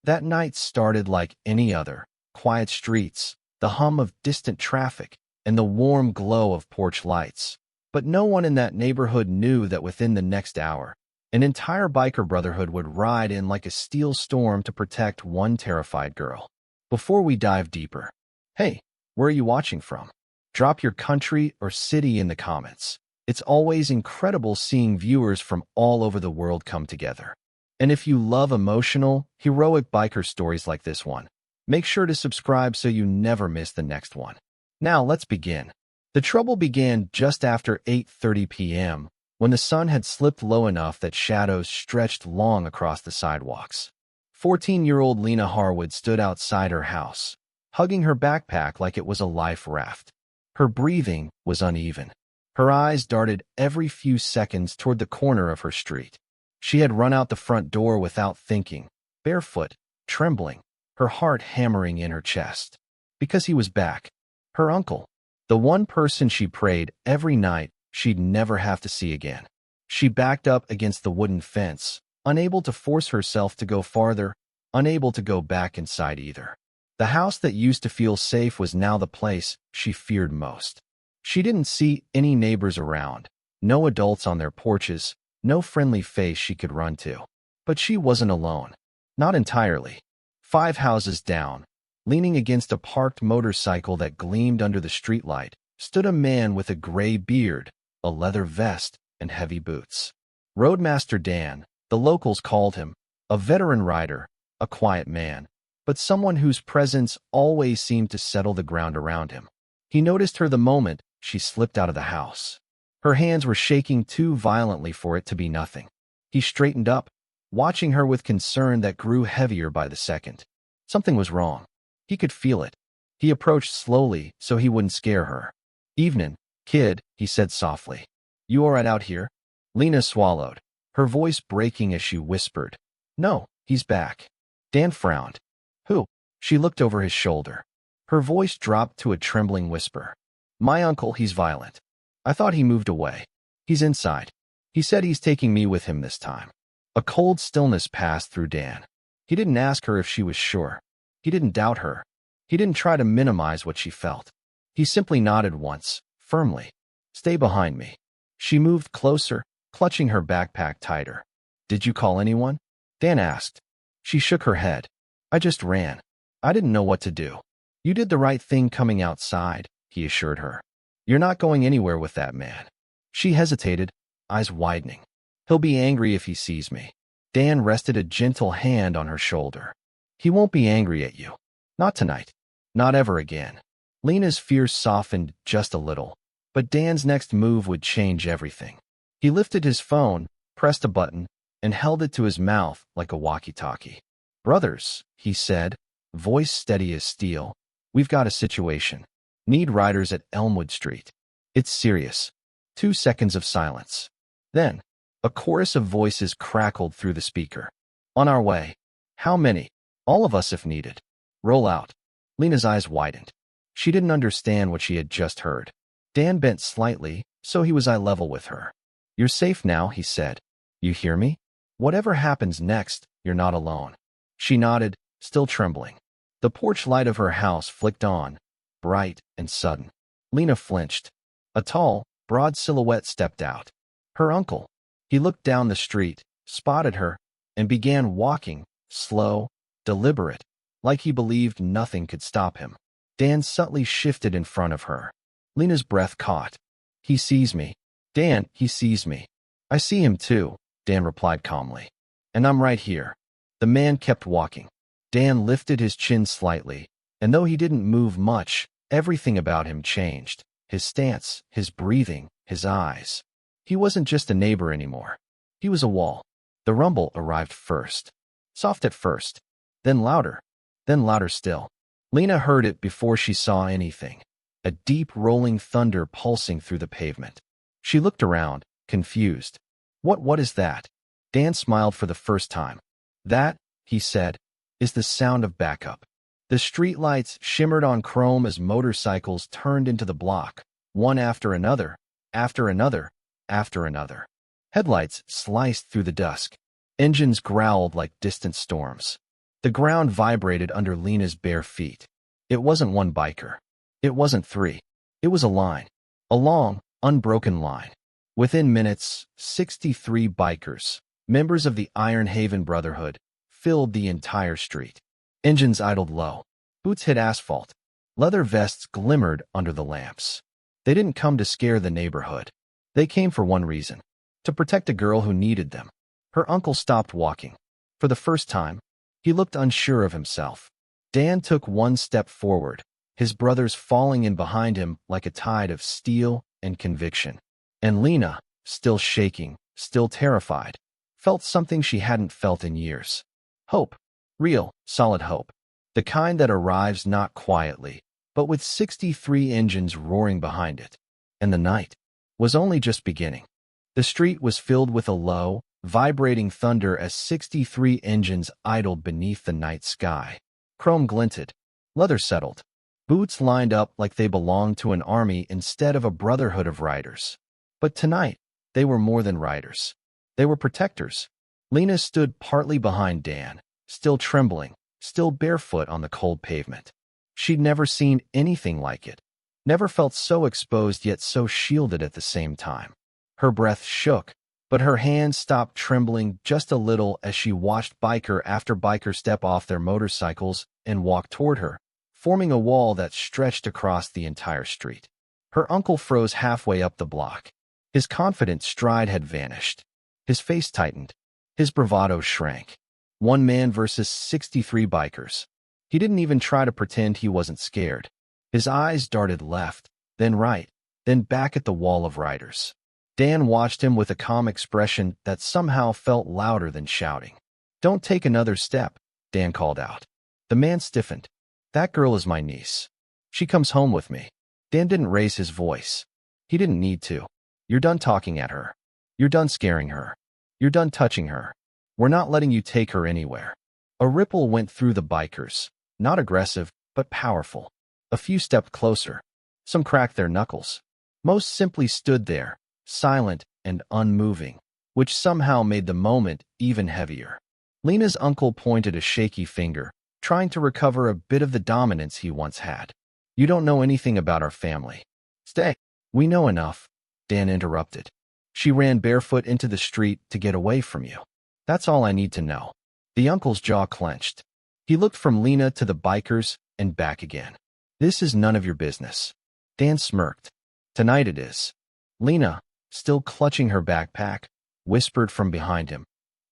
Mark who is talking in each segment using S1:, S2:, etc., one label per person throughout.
S1: That night started like any other. Quiet streets, the hum of distant traffic, and the warm glow of porch lights. But no one in that neighborhood knew that within the next hour, an entire biker brotherhood would ride in like a steel storm to protect one terrified girl. Before we dive deeper, hey, where are you watching from? Drop your country or city in the comments. It's always incredible seeing viewers from all over the world come together. And if you love emotional, heroic biker stories like this one, make sure to subscribe so you never miss the next one. Now let's begin. The trouble began just after 8:30 p.m., when the sun had slipped low enough that shadows stretched long across the sidewalks. 14-year-old Lena Harwood stood outside her house, hugging her backpack like it was a life raft. Her breathing was uneven. Her eyes darted every few seconds toward the corner of her street. She had run out the front door without thinking, barefoot, trembling, her heart hammering in her chest. Because he was back. Her uncle. The one person she prayed every night she'd never have to see again. She backed up against the wooden fence, unable to force herself to go farther, unable to go back inside either. The house that used to feel safe was now the place she feared most. She didn't see any neighbors around, no adults on their porches, no friendly face she could run to. But she wasn't alone. Not entirely. 5 houses down, leaning against a parked motorcycle that gleamed under the streetlight, stood a man with a gray beard, a leather vest, and heavy boots. Roadmaster Dan, the locals called him, a veteran rider, a quiet man, but someone whose presence always seemed to settle the ground around him. He noticed her the moment she slipped out of the house. Her hands were shaking too violently for it to be nothing. He straightened up, watching her with concern that grew heavier by the second. Something was wrong. He could feel it. He approached slowly so he wouldn't scare her. "Evening, kid," he said softly. "You all right out here?" Lena swallowed, her voice breaking as she whispered, "No, he's back." Dan frowned. "Who?" She looked over his shoulder. Her voice dropped to a trembling whisper. "My uncle, he's violent. I thought he moved away. He's inside. He said he's taking me with him this time." A cold stillness passed through Dan. He didn't ask her if she was sure. He didn't doubt her. He didn't try to minimize what she felt. He simply nodded once, firmly. "Stay behind me." She moved closer, clutching her backpack tighter. "Did you call anyone?" Dan asked. She shook her head. "I just ran. I didn't know what to do." "You did the right thing coming outside," he assured her. "You're not going anywhere with that man." She hesitated, eyes widening. "He'll be angry if he sees me." Dan rested a gentle hand on her shoulder. "He won't be angry at you. Not tonight. Not ever again." Lena's fear softened just a little, but Dan's next move would change everything. He lifted his phone, pressed a button, and held it to his mouth like a walkie-talkie. "Brothers," he said, voice steady as steel, "we've got a situation. Need riders at Elmwood Street. It's serious." 2 seconds of silence. Then, a chorus of voices crackled through the speaker. "On our way. How many?" "All of us if needed." "Roll out." Lena's eyes widened. She didn't understand what she had just heard. Dan bent slightly, so he was eye level with her. "You're safe now," he said. "You hear me? Whatever happens next, you're not alone." She nodded, still trembling. The porch light of her house flicked on, bright and sudden. Lena flinched. A tall, broad silhouette stepped out. Her uncle. He looked down the street, spotted her, and began walking, slow, deliberate, like he believed nothing could stop him. Dan subtly shifted in front of her. Lena's breath caught. "He sees me. Dan, he sees me." "I see him too," Dan replied calmly. "And I'm right here." The man kept walking. Dan lifted his chin slightly, and though he didn't move much, everything about him changed. His stance, his breathing, his eyes. He wasn't just a neighbor anymore. He was a wall. The rumble arrived first. Soft at first, then louder still. Lena heard it before she saw anything. A deep rolling thunder pulsing through the pavement. She looked around, confused. What is that?" Dan smiled for the first time. "That," he said, "is the sound of backup." The streetlights shimmered on chrome as motorcycles turned into the block, one after another, after another, after another. Headlights sliced through the dusk. Engines growled like distant storms. The ground vibrated under Lena's bare feet. It wasn't one biker. It wasn't three. It was a line. A long, unbroken line. Within minutes, 63 bikers, members of the Iron Haven Brotherhood, filled the entire street. Engines idled low. Boots hit asphalt. Leather vests glimmered under the lamps. They didn't come to scare the neighborhood. They came for one reason: to protect a girl who needed them. Her uncle stopped walking. For the first time, he looked unsure of himself. Dan took one step forward, his brothers falling in behind him like a tide of steel and conviction. And Lena, still shaking, still terrified, felt something she hadn't felt in years. Hope. Real, solid hope. The kind that arrives not quietly, but with 63 engines roaring behind it. And the night was only just beginning. The street was filled with a low, vibrating thunder as 63 engines idled beneath the night sky. Chrome glinted. Leather settled. Boots lined up like they belonged to an army instead of a brotherhood of riders. But tonight, they were more than riders. They were protectors. Lena stood partly behind Dan, still trembling, still barefoot on the cold pavement. She'd never seen anything like it. Never felt so exposed yet so shielded at the same time. Her breath shook, but her hands stopped trembling just a little as she watched biker after biker step off their motorcycles and walk toward her, forming a wall that stretched across the entire street. Her uncle froze halfway up the block. His confident stride had vanished. His face tightened. His bravado shrank. One man versus 63 bikers. He didn't even try to pretend he wasn't scared. His eyes darted left, then right, then back at the wall of riders. Dan watched him with a calm expression that somehow felt louder than shouting. "Don't take another step," Dan called out. The man stiffened. "That girl is my niece. She comes home with me." Dan didn't raise his voice. He didn't need to. "You're done talking at her. You're done scaring her. You're done touching her. We're not letting you take her anywhere." A ripple went through the bikers, not aggressive, but powerful. A few stepped closer. Some cracked their knuckles. Most simply stood there, silent and unmoving, which somehow made the moment even heavier. Lena's uncle pointed a shaky finger, trying to recover a bit of the dominance he once had. "You don't know anything about our family. Stay." "We know enough," Dan interrupted. "She ran barefoot into the street to get away from you. That's all I need to know." The uncle's jaw clenched. He looked from Lena to the bikers and back again. "This is none of your business." Dan smirked. "Tonight it is." Lena, still clutching her backpack, whispered from behind him,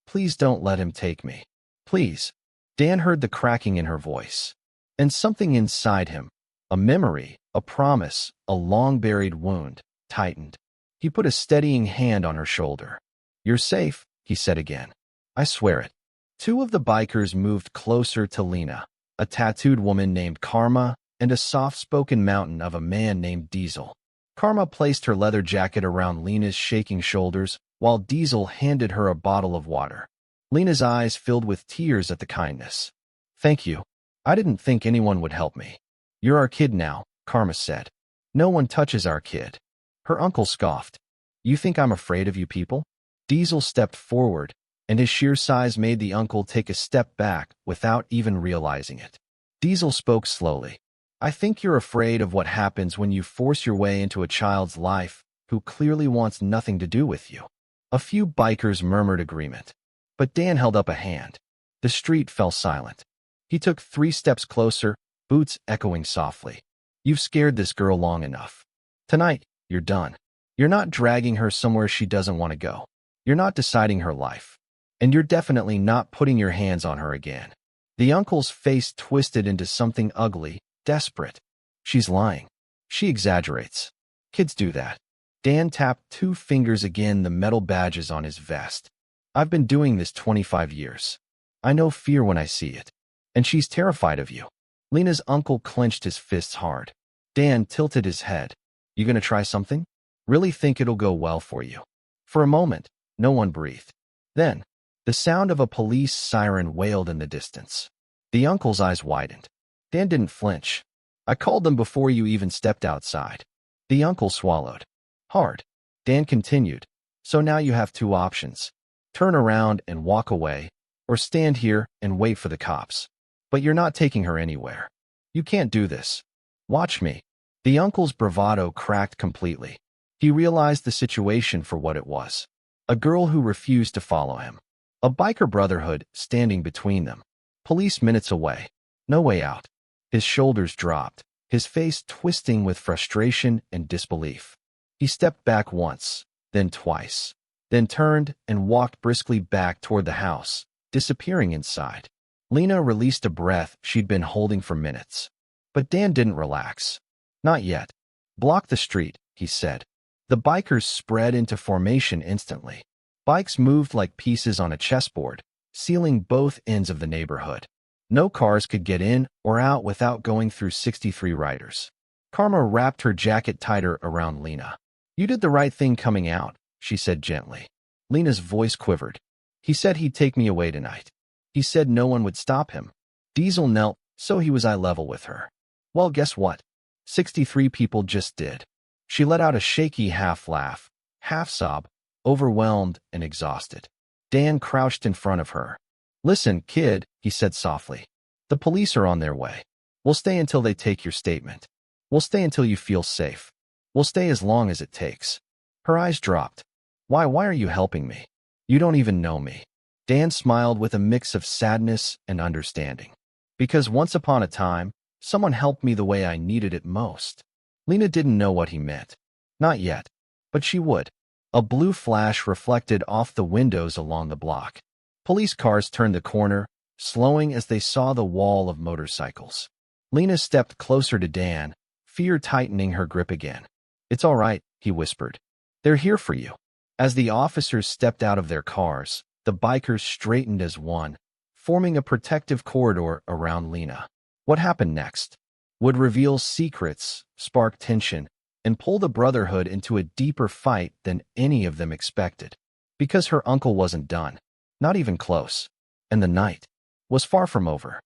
S1: "Please don't let him take me. Please." Dan heard the cracking in her voice. And something inside him, a memory, a promise, a long-buried wound, tightened. He put a steadying hand on her shoulder. "You're safe," he said again. "I swear it." Two of the bikers moved closer to Lena, a tattooed woman named Karma and a soft-spoken mountain of a man named Diesel. Karma placed her leather jacket around Lena's shaking shoulders, while Diesel handed her a bottle of water. Lena's eyes filled with tears at the kindness. "Thank you. I didn't think anyone would help me." "You're our kid now," Karma said. "No one touches our kid." Her uncle scoffed. "You think I'm afraid of you people?" Diesel stepped forward, and his sheer size made the uncle take a step back without even realizing it. Diesel spoke slowly. "I think you're afraid of what happens when you force your way into a child's life who clearly wants nothing to do with you." A few bikers murmured agreement, but Dan held up a hand. The street fell silent. He took 3 steps closer, boots echoing softly. "You've scared this girl long enough. Tonight, you're done. You're not dragging her somewhere she doesn't want to go. You're not deciding her life. And you're definitely not putting your hands on her again." The uncle's face twisted into something ugly, desperate. "She's lying. She exaggerates. Kids do that." Dan tapped 2 fingers again, the metal badges on his vest. "I've been doing this 25 years. I know fear when I see it. And she's terrified of you." Lena's uncle clenched his fists hard. Dan tilted his head. "You gonna try something? Really think it'll go well for you?" For a moment, no one breathed. Then, the sound of a police siren wailed in the distance. The uncle's eyes widened. Dan didn't flinch. "I called them before you even stepped outside." The uncle swallowed hard. Dan continued. "So now you have 2 options. Turn around and walk away, or stand here and wait for the cops. But you're not taking her anywhere. You can't do this. Watch me." The uncle's bravado cracked completely. He realized the situation for what it was. A girl who refused to follow him. A biker brotherhood standing between them. Police minutes away. No way out. His shoulders dropped, his face twisting with frustration and disbelief. He stepped back once, then twice, then turned and walked briskly back toward the house, disappearing inside. Lena released a breath she'd been holding for minutes. But Dan didn't relax. "Not yet. Block the street," he said. The bikers spread into formation instantly. Bikes moved like pieces on a chessboard, sealing both ends of the neighborhood. No cars could get in or out without going through 63 riders. Karma wrapped her jacket tighter around Lena. "You did the right thing coming out," she said gently. Lena's voice quivered. "He said he'd take me away tonight. He said no one would stop him." Diesel knelt, so he was eye level with her. "Well, guess what? 63 people just did." She let out a shaky half laugh, half sob, overwhelmed and exhausted. Dan crouched in front of her. "Listen, kid," he said softly. "The police are on their way. We'll stay until they take your statement. We'll stay until you feel safe. We'll stay as long as it takes." Her eyes dropped. Why are you helping me? You don't even know me." Dan smiled with a mix of sadness and understanding. "Because once upon a time, someone helped me the way I needed it most." Lena didn't know what he meant. Not yet. But she would. A blue flash reflected off the windows along the block. Police cars turned the corner, slowing as they saw the wall of motorcycles. Lena stepped closer to Dan, fear tightening her grip again. "It's all right," he whispered. "They're here for you." As the officers stepped out of their cars, the bikers straightened as one, forming a protective corridor around Lena. What happened next would reveal secrets, spark tension, and pull the Brotherhood into a deeper fight than any of them expected. Because her uncle wasn't done. Not even close. And the night was far from over.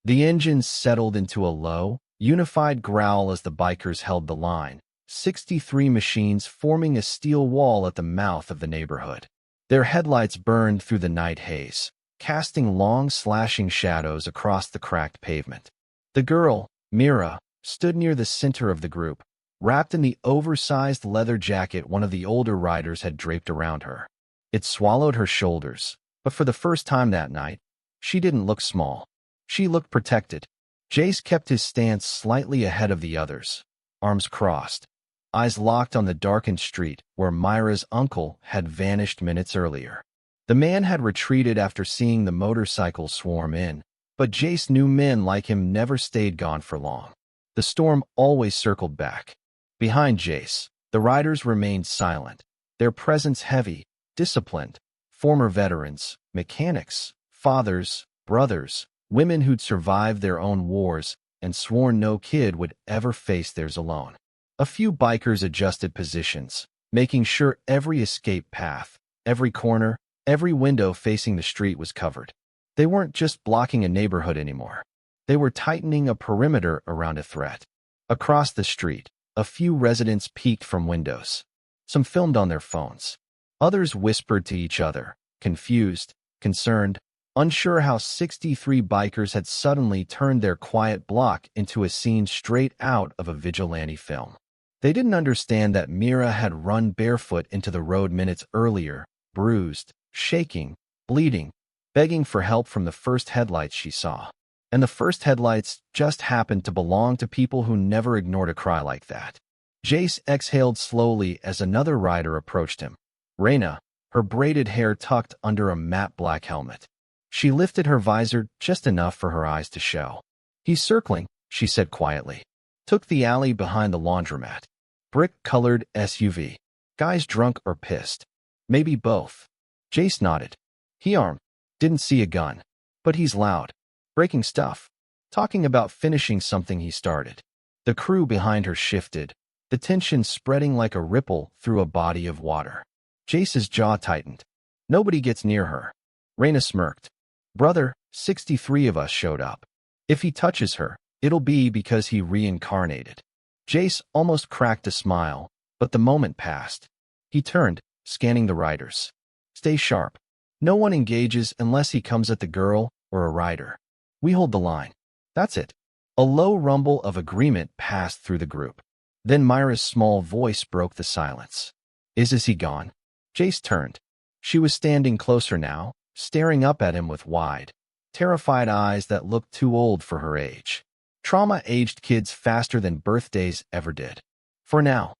S1: The engines settled into a low, unified growl as the bikers held the line, 63 machines forming a steel wall at the mouth of the neighborhood. Their headlights burned through the night haze, casting long slashing shadows across the cracked pavement. The girl, Mira, stood near the center of the group, wrapped in the oversized leather jacket one of the older riders had draped around her. It swallowed her shoulders, but for the first time that night, she didn't look small. She looked protected. Jace kept his stance slightly ahead of the others, arms crossed, eyes locked on the darkened street where Myra's uncle had vanished minutes earlier. The man had retreated after seeing the motorcycles swarm in, but Jace knew men like him never stayed gone for long. The storm always circled back. Behind Jace, the riders remained silent, their presence heavy, disciplined, former veterans, mechanics, fathers, brothers, women who'd survived their own wars and sworn no kid would ever face theirs alone. A few bikers adjusted positions, making sure every escape path, every corner, every window facing the street was covered. They weren't just blocking a neighborhood anymore. They were tightening a perimeter around a threat. Across the street, a few residents peeked from windows. Some filmed on their phones. Others whispered to each other, confused, concerned, unsure how 63 bikers had suddenly turned their quiet block into a scene straight out of a vigilante film. They didn't understand that Mira had run barefoot into the road minutes earlier, bruised, shaking, bleeding, begging for help from the first headlights she saw. And the first headlights just happened to belong to people who never ignored a cry like that. Jace exhaled slowly as another rider approached him. Reyna, her braided hair tucked under a matte black helmet. She lifted her visor just enough for her eyes to show. "He's circling," she said quietly. "Took the alley behind the laundromat. Brick-colored SUV. Guys drunk or pissed. Maybe both." Jace nodded. "He armed. Didn't see a gun. But he's loud. Breaking stuff. Talking about finishing something he started." The crew behind her shifted, the tension spreading like a ripple through a body of water. Jace's jaw tightened. "Nobody gets near her." Reyna smirked. "Brother, 63 of us showed up. If he touches her, it'll be because he reincarnated." Jace almost cracked a smile, but the moment passed. He turned, scanning the riders. "Stay sharp. No one engages unless he comes at the girl or a rider. We hold the line. That's it. A low rumble of agreement passed through the group. Then Myra's small voice broke the silence. Is he gone? Jace turned. She was standing closer now, staring up at him with wide, terrified eyes that looked too old for her age. Trauma aged kids faster than birthdays ever did. For now,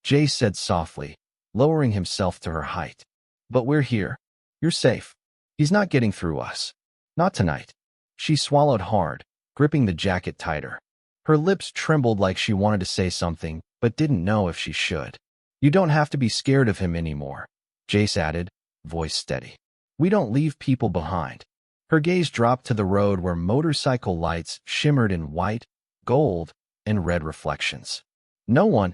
S1: Jace said softly, lowering himself to her height. But we're here. You're safe. He's not getting through us. Not tonight. She swallowed hard, gripping the jacket tighter. Her lips trembled like she wanted to say something, but didn't know if she should. You don't have to be scared of him anymore, Jace added, voice steady. We don't leave people behind. Her gaze dropped to the road where motorcycle lights shimmered in white, gold, and red reflections. No one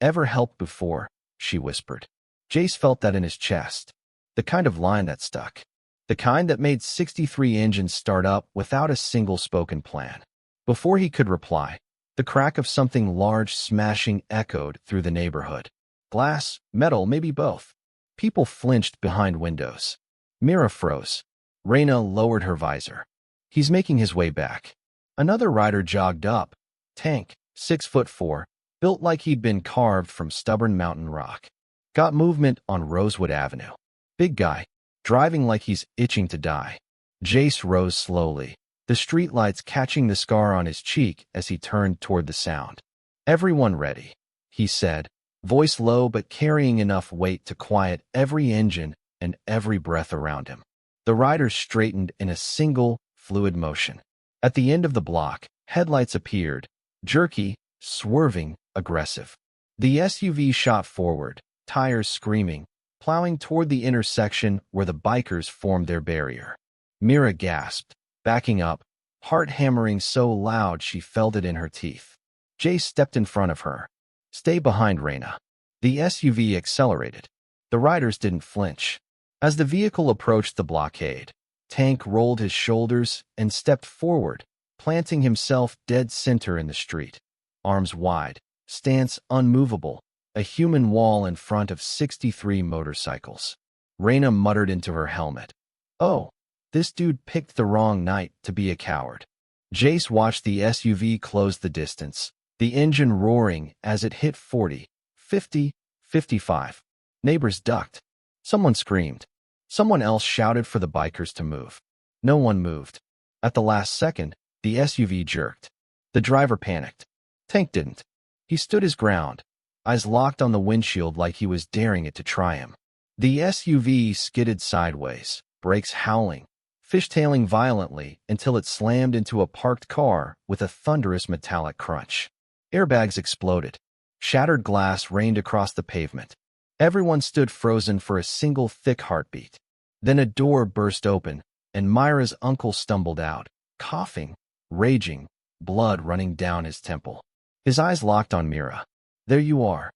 S1: ever helped before, she whispered. Jace felt that in his chest. The kind of line that stuck. The kind that made 63 engines start up without a single spoken plan. Before he could reply, the crack of something large smashing echoed through the neighborhood. Glass, metal, maybe both. People flinched behind windows. Mira froze. Reyna lowered her visor. He's making his way back. Another rider jogged up. Tank, 6'4", built like he'd been carved from stubborn mountain rock. Got movement on Rosewood Avenue. Big guy, driving like he's itching to die. Jace rose slowly, the streetlights catching the scar on his cheek as he turned toward the sound. Everyone ready, he said, voice low but carrying enough weight to quiet every engine and every breath around him. The riders straightened in a single, fluid motion. At the end of the block, headlights appeared, jerky, swerving, aggressive. The SUV shot forward, tires screaming, plowing toward the intersection where the bikers formed their barrier. Mira gasped, backing up, heart hammering so loud she felt it in her teeth. Jace stepped in front of her. Stay behind, Reyna. The SUV accelerated. The riders didn't flinch. As the vehicle approached the blockade, Tank rolled his shoulders and stepped forward, planting himself dead center in the street. Arms wide, stance unmovable, a human wall in front of 63 motorcycles. Reyna muttered into her helmet. Oh, this dude picked the wrong night to be a coward. Jace watched the SUV close the distance, the engine roaring as it hit 40, 50, 55. Neighbors ducked. Someone screamed. Someone else shouted for the bikers to move. No one moved. At the last second, the SUV jerked. The driver panicked. Tank didn't. He stood his ground, eyes locked on the windshield like he was daring it to try him. The SUV skidded sideways, brakes howling, fishtailing violently until it slammed into a parked car with a thunderous metallic crunch. Airbags exploded. Shattered glass rained across the pavement. Everyone stood frozen for a single thick heartbeat. Then a door burst open, and Myra's uncle stumbled out, coughing, raging, blood running down his temple. His eyes locked on Mira. There you are.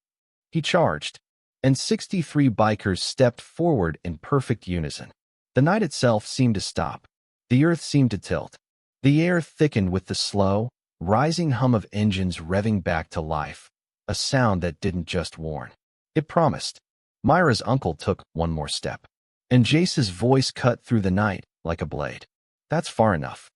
S1: He charged, and 63 bikers stepped forward in perfect unison. The night itself seemed to stop. The earth seemed to tilt. The air thickened with the slow, rising hum of engines revving back to life, a sound that didn't just warn. It promised. Myra's uncle took one more step, and Jace's voice cut through the night like a blade. That's far enough.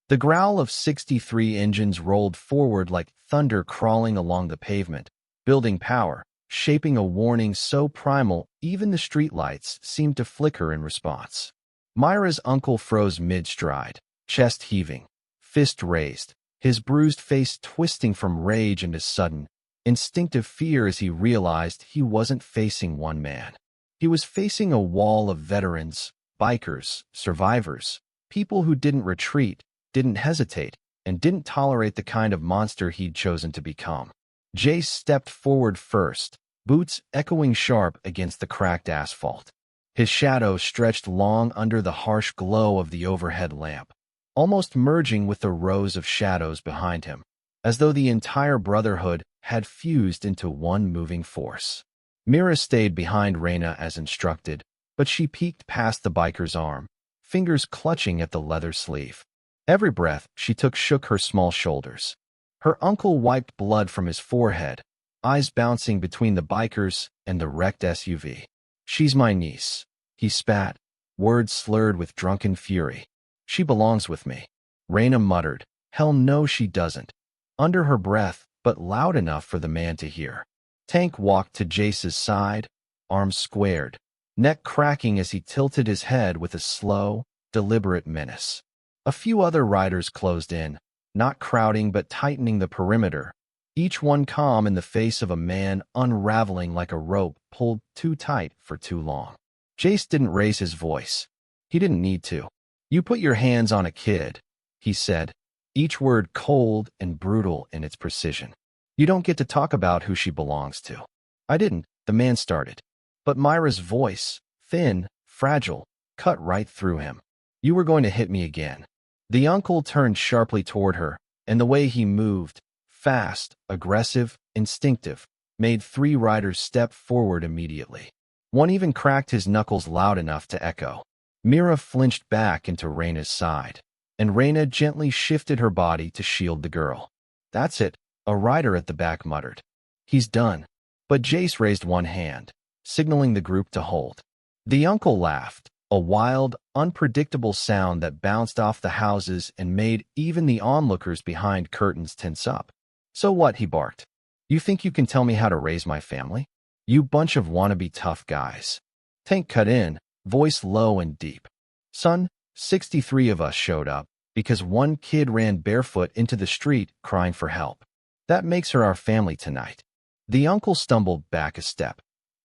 S1: The growl of 63 engines rolled forward like thunder crawling along the pavement, building power, shaping a warning so primal even the streetlights seemed to flicker in response. Myra's uncle froze mid-stride, chest heaving, fist raised, his bruised face twisting from rage and a sudden, instinctive fear as he realized he wasn't facing one man. He was facing a wall of veterans, bikers, survivors, people who didn't retreat, didn't hesitate, and didn't tolerate the kind of monster he'd chosen to become. Jace stepped forward first, boots echoing sharp against the cracked asphalt. His shadow stretched long under the harsh glow of the overhead lamp, almost merging with the rows of shadows behind him, as though the entire Brotherhood had fused into one moving force. Mira stayed behind Reyna as instructed, but she peeked past the biker's arm, fingers clutching at the leather sleeve. Every breath she took shook her small shoulders. Her uncle wiped blood from his forehead, eyes bouncing between the bikers and the wrecked SUV. She's my niece, he spat, words slurred with drunken fury. She belongs with me. Raina muttered. Hell no she doesn't. Under her breath, but loud enough for the man to hear. Tank walked to Jace's side, arms squared, neck cracking as he tilted his head with a slow, deliberate menace. A few other riders closed in, not crowding but tightening the perimeter, each one calm in the face of a man unraveling like a rope pulled too tight for too long. Jace didn't raise his voice. He didn't need to. You put your hands on a kid, he said, each word cold and brutal in its precision. You don't get to talk about who she belongs to. I didn't, the man started. But Myra's voice, thin, fragile, cut right through him. You were going to hit me again. The uncle turned sharply toward her, and the way he moved, fast, aggressive, instinctive, made 3 riders step forward immediately. One even cracked his knuckles loud enough to echo. Mira flinched back into Raina's side, and Raina gently shifted her body to shield the girl. That's it, a rider at the back muttered. He's done. But Jace raised one hand, signaling the group to hold. The uncle laughed, a wild, unpredictable sound that bounced off the houses and made even the onlookers behind curtains tense up. So what, he barked. You think you can tell me how to raise my family? You bunch of wannabe tough guys. Tank cut in, voice low and deep. Son, 63 of us showed up because one kid ran barefoot into the street crying for help. That makes her our family tonight. The uncle stumbled back a step,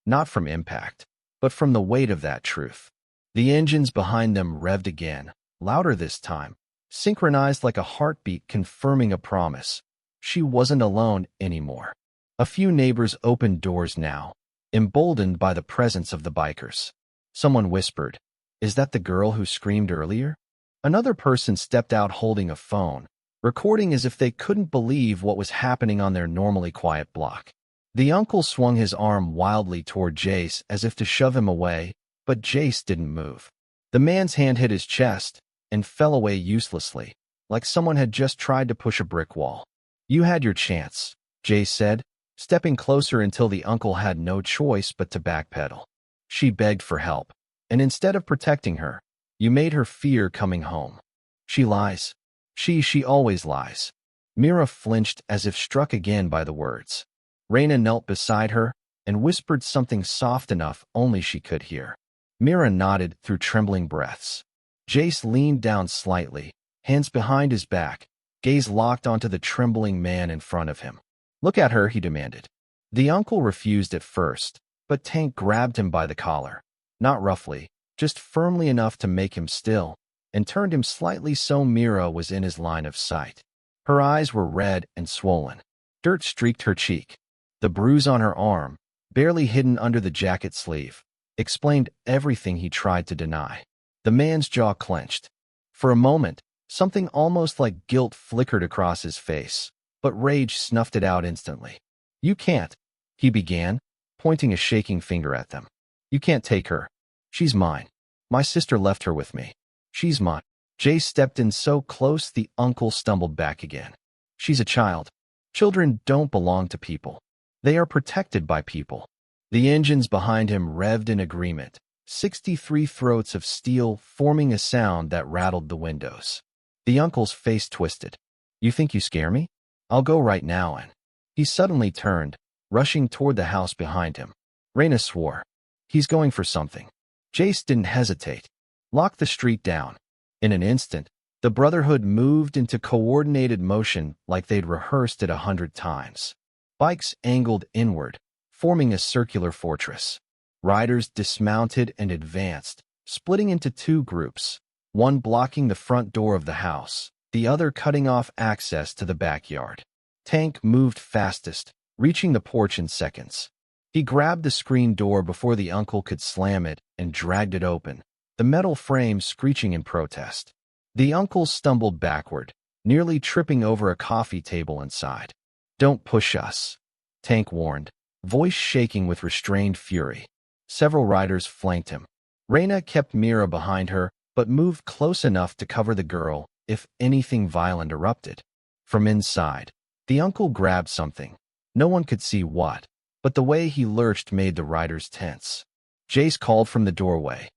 S1: not from impact, but from the weight of that truth. The engines behind them revved again, louder this time, synchronized like a heartbeat confirming a promise. She wasn't alone anymore. A few neighbors opened doors now, emboldened by the presence of the bikers. Someone whispered, "Is that the girl who screamed earlier?" Another person stepped out holding a phone, recording as if they couldn't believe what was happening on their normally quiet block. The uncle swung his arm wildly toward Jace as if to shove him away, but Jace didn't move. The man's hand hit his chest and fell away uselessly, like someone had just tried to push a brick wall. You had your chance, Jace said, stepping closer until the uncle had no choice but to backpedal. She begged for help, and instead of protecting her, you made her fear coming home. She lies. She always lies. Mira flinched as if struck again by the words. Raina knelt beside her and whispered something soft enough only she could hear. Mira nodded through trembling breaths. Jace leaned down slightly, hands behind his back, gaze locked onto the trembling man in front of him. Look at her, he demanded. The uncle refused at first, but Tank grabbed him by the collar. Not roughly, just firmly enough to make him still, and turned him slightly so Mira was in his line of sight. Her eyes were red and swollen. Dirt streaked her cheek. The bruise on her arm, barely hidden under the jacket sleeve, explained everything he tried to deny. The man's jaw clenched. For a moment, something almost like guilt flickered across his face, but rage snuffed it out instantly. You can't, he began, pointing a shaking finger at them. You can't take her. She's mine. My sister left her with me. She's mine. Jace stepped in so close the uncle stumbled back again. She's a child. Children don't belong to people. They are protected by people. The engines behind him revved in agreement, 63 throats of steel forming a sound that rattled the windows. The uncle's face twisted. You think you scare me? I'll go right now and... He suddenly turned, rushing toward the house behind him. Raina swore. He's going for something. Jace didn't hesitate. Lock the street down. In an instant, the Brotherhood moved into coordinated motion like they'd rehearsed it 100 times. Bikes angled inward, forming a circular fortress. Riders dismounted and advanced, splitting into 2 groups, one blocking the front door of the house, the other cutting off access to the backyard. Tank moved fastest, reaching the porch in seconds. He grabbed the screen door before the uncle could slam it and dragged it open, the metal frame screeching in protest. The uncle stumbled backward, nearly tripping over a coffee table inside. Don't push us, Tank warned, voice shaking with restrained fury. Several riders flanked him. Raina kept Mira behind her, but moved close enough to cover the girl if anything violent erupted. From inside, the uncle grabbed something. No one could see what, but the way he lurched made the riders tense. Jace called from the doorway.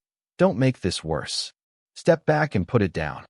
S1: Don't make this worse. Step back and put it down.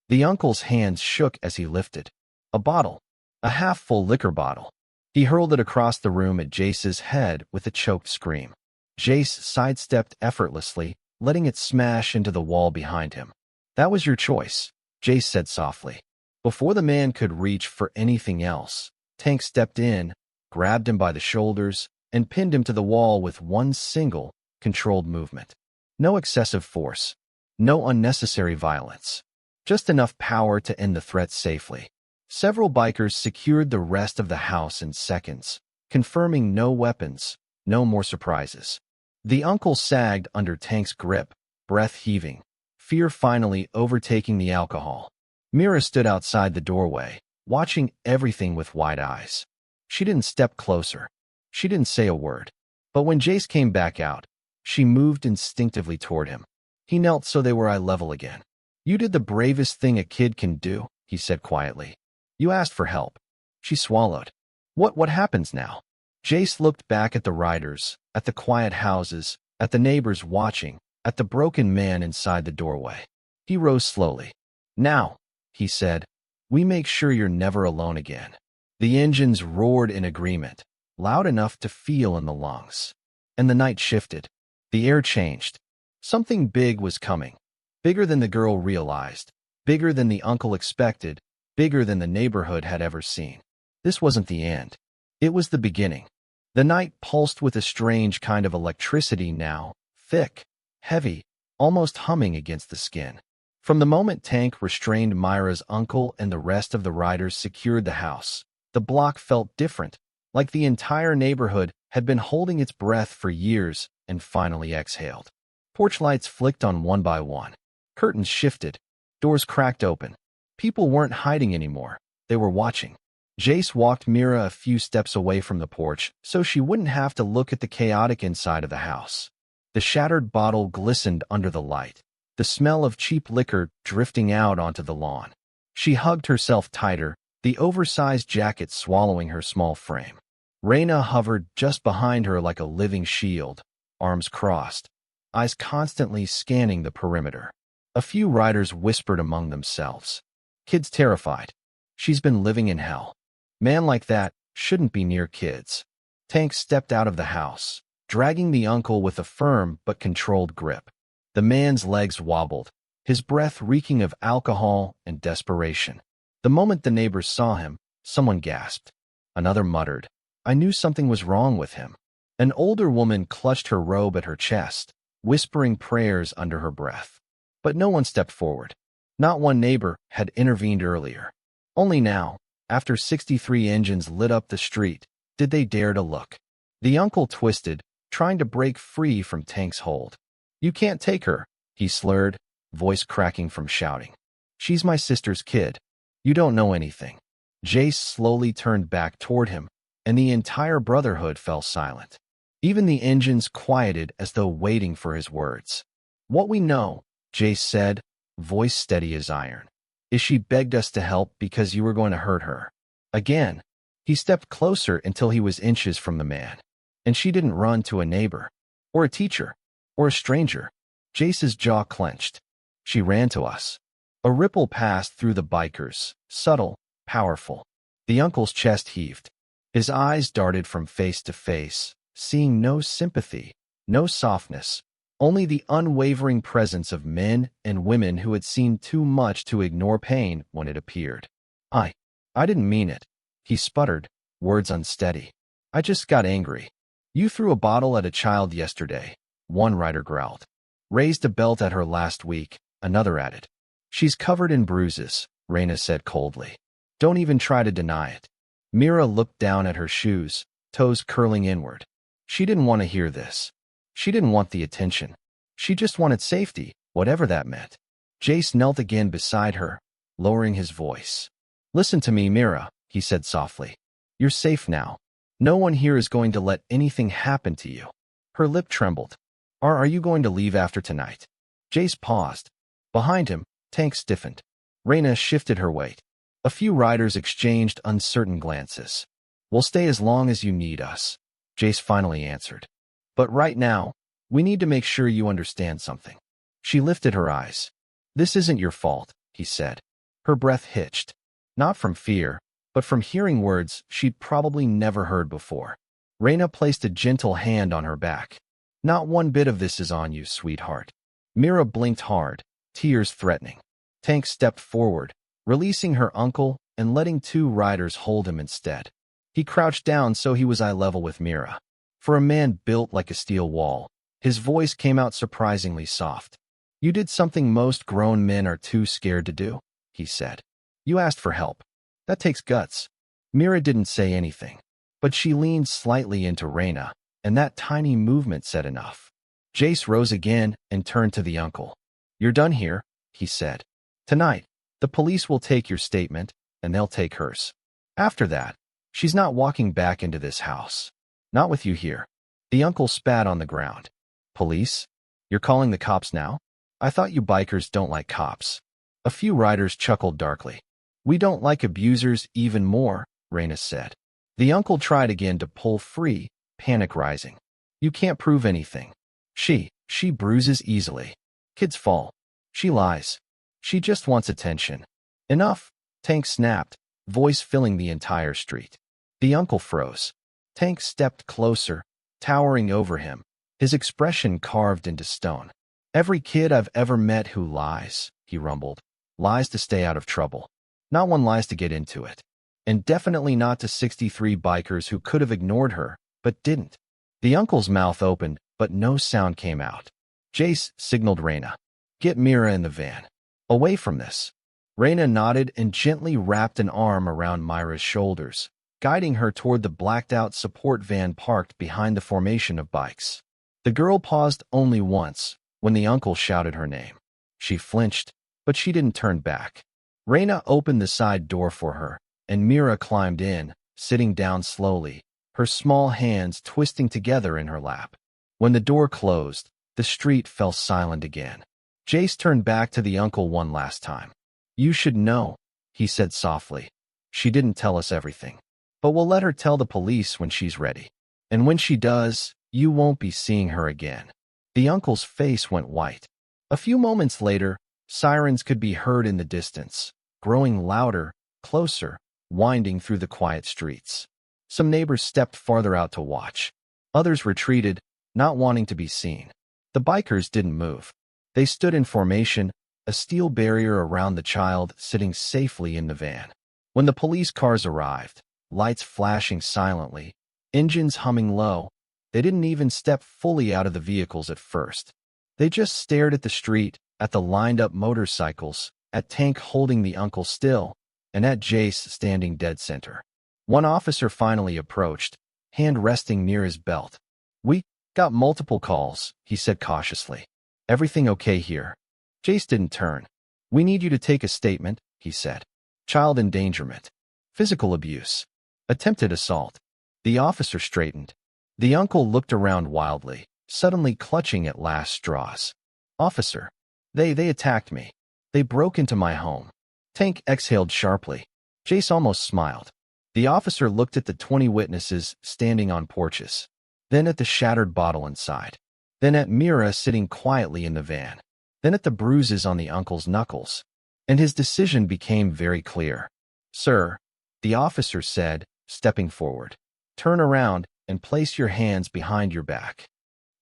S1: The uncle's hands shook as he lifted a bottle, a half-full liquor bottle. He hurled it across the room at Jace's head with a choked scream. Jace sidestepped effortlessly, letting it smash into the wall behind him. That was your choice, Jace said softly. Before the man could reach for anything else, Tank stepped in, grabbed him by the shoulders, and pinned him to the wall with one single, controlled movement. No excessive force, no unnecessary violence, just enough power to end the threat safely. Several bikers secured the rest of the house in seconds, confirming no weapons, no more surprises. The uncle sagged under Tank's grip, breath heaving, fear finally overtaking the alcohol. Mira stood outside the doorway, watching everything with wide eyes. She didn't step closer. She didn't say a word. But when Jace came back out, she moved instinctively toward him. He knelt so they were eye level again. You did the bravest thing a kid can do, he said quietly. You asked for help. She swallowed. What happens now? Jace looked back at the riders, at the quiet houses, at the neighbors watching, at the broken man inside the doorway. He rose slowly. Now, he said, we make sure you're never alone again. The engines roared in agreement, loud enough to feel in the lungs. And the night shifted. The air changed. Something big was coming. Bigger than the girl realized. Bigger than the uncle expected. Bigger than the neighborhood had ever seen. This wasn't the end. It was the beginning. The night pulsed with a strange kind of electricity now, thick, heavy, almost humming against the skin. From the moment Tank restrained Myra's uncle and the rest of the riders secured the house, the block felt different, like the entire neighborhood had been holding its breath for years and finally exhaled. Porch lights flicked on one by one. Curtains shifted. Doors cracked open. People weren't hiding anymore. They were watching. Jace walked Mira a few steps away from the porch so she wouldn't have to look at the chaotic inside of the house. The shattered bottle glistened under the light, the smell of cheap liquor drifting out onto the lawn. She hugged herself tighter, the oversized jacket swallowing her small frame. Reyna hovered just behind her like a living shield, arms crossed, eyes constantly scanning the perimeter. A few riders whispered among themselves. Kid's terrified. She's been living in hell. Man like that shouldn't be near kids. Tank stepped out of the house, dragging the uncle with a firm but controlled grip. The man's legs wobbled, his breath reeking of alcohol and desperation. The moment the neighbors saw him, someone gasped. Another muttered, I knew something was wrong with him. An older woman clutched her robe at her chest, whispering prayers under her breath. But no one stepped forward. Not one neighbor had intervened earlier. Only now, after 63 engines lit up the street, did they dare to look. The uncle twisted, trying to break free from Tank's hold. You can't take her, he slurred, voice cracking from shouting. She's my sister's kid. You don't know anything. Jace slowly turned back toward him, and the entire brotherhood fell silent. Even the engines quieted as though waiting for his words. What we know, Jace said, voice steady as iron, is she begged us to help because you were going to hurt her. Again, he stepped closer until he was inches from the man. And she didn't run to a neighbor, or a teacher, or a stranger. Jace's jaw clenched. She ran to us. A ripple passed through the bikers, subtle, powerful. The uncle's chest heaved. His eyes darted from face to face, seeing no sympathy, no softness, only the unwavering presence of men and women who had seen too much to ignore pain when it appeared. I didn't mean it, he sputtered, words unsteady. I just got angry. You threw a bottle at a child yesterday, one rider growled. Raised a belt at her last week, another added. She's covered in bruises, Reyna said coldly. Don't even try to deny it. Mira looked down at her shoes, toes curling inward. She didn't want to hear this. She didn't want the attention. She just wanted safety, whatever that meant. Jace knelt again beside her, lowering his voice. Listen to me, Mira, he said softly. You're safe now. No one here is going to let anything happen to you. Her lip trembled. Are you going to leave after tonight? Jace paused. Behind him, Tank stiffened. Reyna shifted her weight. A few riders exchanged uncertain glances. We'll stay as long as you need us, Jace finally answered. But right now, we need to make sure you understand something. She lifted her eyes. "This isn't your fault," he said. Her breath hitched. Not from fear, but from hearing words she'd probably never heard before. Reyna placed a gentle hand on her back. "Not one bit of this is on you, sweetheart." Mira blinked hard, tears threatening. Tank stepped forward, releasing her uncle and letting two riders hold him instead. He crouched down so he was eye level with Mira. For a man built like a steel wall, his voice came out surprisingly soft. "You did something most grown men are too scared to do," he said. "You asked for help. That takes guts." Mira didn't say anything, but she leaned slightly into Reyna, and that tiny movement said enough. Jace rose again and turned to the uncle. "You're done here," he said. "Tonight, the police will take your statement, and they'll take hers. After that, she's not walking back into this house. Not with you here." The uncle spat on the ground. "Police? You're calling the cops now? I thought you bikers don't like cops." A few riders chuckled darkly. "We don't like abusers even more," Reyna said. The uncle tried again to pull free, panic rising. "You can't prove anything. She bruises easily. Kids fall. She lies. She just wants attention." "Enough," Tank snapped, voice filling the entire street. The uncle froze. Tank stepped closer, towering over him, his expression carved into stone. "Every kid I've ever met who lies," he rumbled, "lies to stay out of trouble. Not one lies to get into it. And definitely not to 63 bikers who could have ignored her, but didn't." The uncle's mouth opened, but no sound came out. Jace signaled Reyna. "Get Mira in the van. Away from this." Reyna nodded and gently wrapped an arm around Myra's shoulders, guiding her toward the blacked-out support van parked behind the formation of bikes. The girl paused only once when the uncle shouted her name. She flinched, but she didn't turn back. Reyna opened the side door for her, and Mira climbed in, sitting down slowly, her small hands twisting together in her lap. When the door closed, the street fell silent again. Jace turned back to the uncle one last time. "You should know," he said softly. "She didn't tell us everything. But we'll let her tell the police when she's ready. And when she does, you won't be seeing her again." The uncle's face went white. A few moments later, sirens could be heard in the distance, growing louder, closer, winding through the quiet streets. Some neighbors stepped farther out to watch. Others retreated, not wanting to be seen. The bikers didn't move. They stood in formation, a steel barrier around the child sitting safely in the van. When the police cars arrived, lights flashing silently, engines humming low, they didn't even step fully out of the vehicles at first. They just stared at the street, at the lined-up motorcycles, at Tank holding the uncle still, and at Jace standing dead center. One officer finally approached, hand resting near his belt. "We got multiple calls," he said cautiously. "Everything okay here?" Jace didn't turn. "We need you to take a statement," he said. "Child endangerment. Physical abuse. Attempted assault." The officer straightened. The uncle looked around wildly, suddenly clutching at last straws. "Officer, they attacked me. They broke into my home." Tank exhaled sharply. Jace almost smiled. The officer looked at the 20 witnesses standing on porches, then at the shattered bottle inside, then at Mira sitting quietly in the van, then at the bruises on the uncle's knuckles. And his decision became very clear. "Sir," the officer said, stepping forward, "turn around and place your hands behind your back."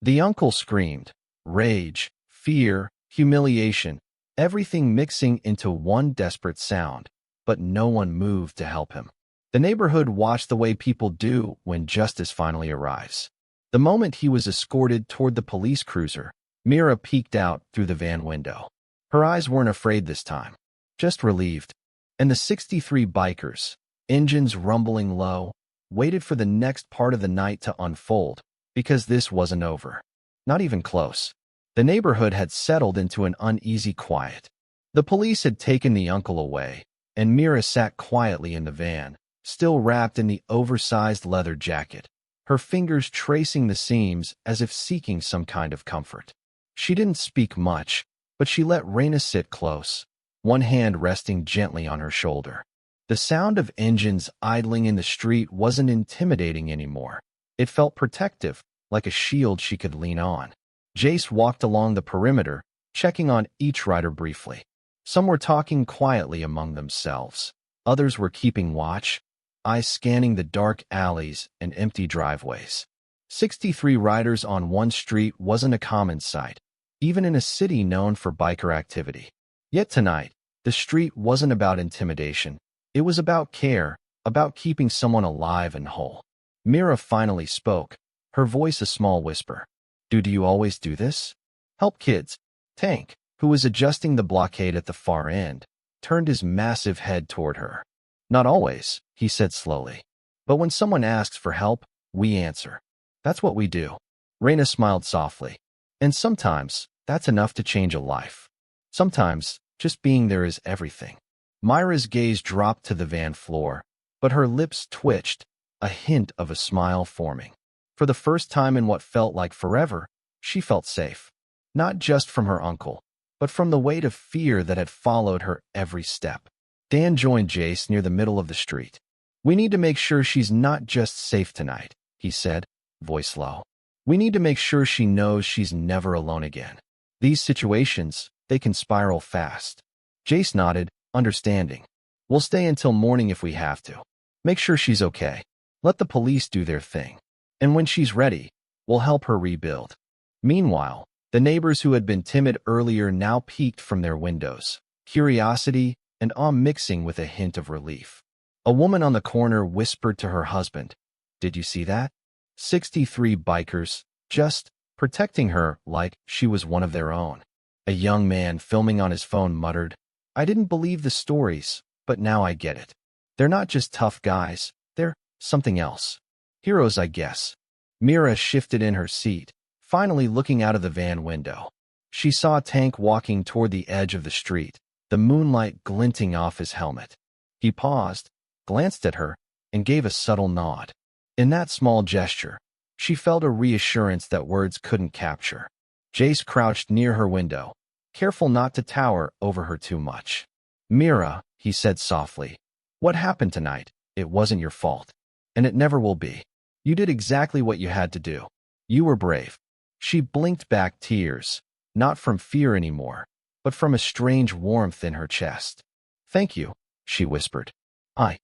S1: The uncle screamed. Rage, fear, humiliation, everything mixing into one desperate sound, but no one moved to help him. The neighborhood watched the way people do when justice finally arrives. The moment he was escorted toward the police cruiser, Mira peeked out through the van window. Her eyes weren't afraid this time, just relieved. And the 63 bikers, engines rumbling low, waited for the next part of the night to unfold, because this wasn't over. Not even close. The neighborhood had settled into an uneasy quiet. The police had taken the uncle away, and Mira sat quietly in the van, still wrapped in the oversized leather jacket, her fingers tracing the seams as if seeking some kind of comfort. She didn't speak much, but she let Reyna sit close, one hand resting gently on her shoulder. The sound of engines idling in the street wasn't intimidating anymore. It felt protective, like a shield she could lean on. Jace walked along the perimeter, checking on each rider briefly. Some were talking quietly among themselves. Others were keeping watch, eyes scanning the dark alleys and empty driveways. 63 riders on one street wasn't a common sight, even in a city known for biker activity. Yet tonight, the street wasn't about intimidation. It was about care, about keeping someone alive and whole. Mira finally spoke, her voice a small whisper. Do you always do this? Help kids. Tank, who was adjusting the blockade at the far end, turned his massive head toward her. Not always, he said slowly. But when someone asks for help, we answer. That's what we do. Reina smiled softly. And sometimes, that's enough to change a life. Sometimes, just being there is everything. Myra's gaze dropped to the van floor, but her lips twitched, a hint of a smile forming. For the first time in what felt like forever, she felt safe. Not just from her uncle, but from the weight of fear that had followed her every step. Dan joined Jace near the middle of the street. We need to make sure she's not just safe tonight, he said, voice low. We need to make sure she knows she's never alone again. These situations, they can spiral fast. Jace nodded, understanding. We'll stay until morning if we have to. Make sure she's okay. Let the police do their thing. And when she's ready, we'll help her rebuild. Meanwhile, the neighbors who had been timid earlier now peeked from their windows, curiosity and awe mixing with a hint of relief. A woman on the corner whispered to her husband, "Did you see that? 63 bikers, just protecting her like she was one of their own." A young man filming on his phone muttered, "I didn't believe the stories, but now I get it. They're not just tough guys, they're something else. Heroes, I guess." Mira shifted in her seat, finally looking out of the van window. She saw Tank walking toward the edge of the street, the moonlight glinting off his helmet. He paused, glanced at her, and gave a subtle nod. In that small gesture, she felt a reassurance that words couldn't capture. Jace crouched near her window, careful not to tower over her too much. "Mira," he said softly, "what happened tonight? It wasn't your fault. And it never will be. You did exactly what you had to do. You were brave." She blinked back tears, not from fear anymore, but from a strange warmth in her chest. "Thank you," she whispered. I